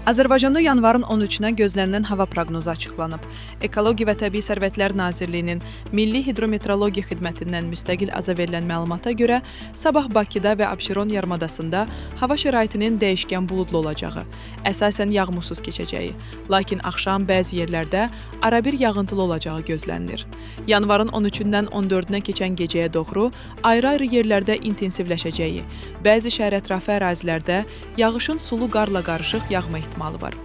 Azərbaycanda yanvarın 13-nə gözlənilən hava proqnozu açıqlanıb. Ekologiya və Təbii Sərvətlər Nazirliyinin Milli Hidrometeorologiya Xidmətindən müstəqil aza verilən məlumata görə, sabah Bakıda və Abşeron yarımadasında hava şəraitinin dəyişkən buludlu olacağı, əsasən yağmursuz keçəcəyi, lakin axşam bəzi yerlərdə arabir yağıntılı olacağı gözlənilir. Yanvarın 13-dən 14-nə keçən gecəyə doğru ayrı-ayrı yerlərdə intensivləşəcəyi, bəzi şəhərətrafı ərazilərdə yağışın sulu qarla qarışıq yağma ehtimalı var.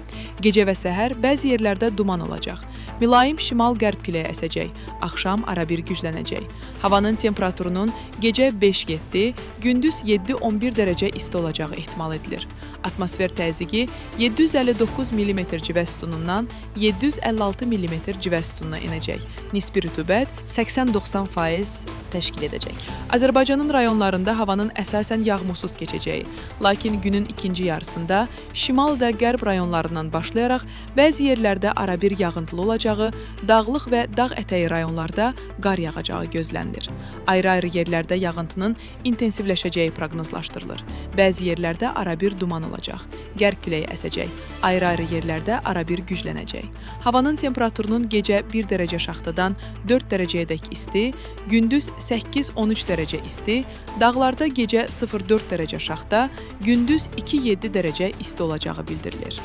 Gecə və səhər bəzi yerlərdə duman olacaq. Mülayim şimal-qərb küləyi əsəcək, axşam arabir güclənəcək. Havanın temperaturunun gecə 5-7, gündüz 7-11 dərəcə isti olacağı ehtimal edilir. Atmosfer təzyiqi 759 mm civə sütunundan 756 mm civə sütununa enəcək. Nisbi rütubət 80-90% təşkil edəcək. Azərbaycanın rayonlarında havanın əsasən yağmursuz keçəcəyi, lakin günün ikinci yarısında şimal və qərb rayonlarından başlayaraq bəzi yerlərdə arabir yağıntılı olacağı, dağlıq və dağ ətəyi rayonlarda qar yağacağı gözlənilir. Ayrı-ayrı yerlərdə yağıntının intensivləşəcəyi proqnozlaşdırılır. Bəzi yerlərdə arabir duman olacaq, qərb küləyi əsəcək, ayrı-ayrı yerlərdə arabir güclənəcək. Havanın temperaturunun gecə 1 dərəcə şaxtadan 4 dərəcəyədək isti, gündüz 8-13 dərəcə isti, dağlarda gecə 0-4 dərəcə şaxta, gündüz 2-7 dərəcə isti olacağı bildirilir.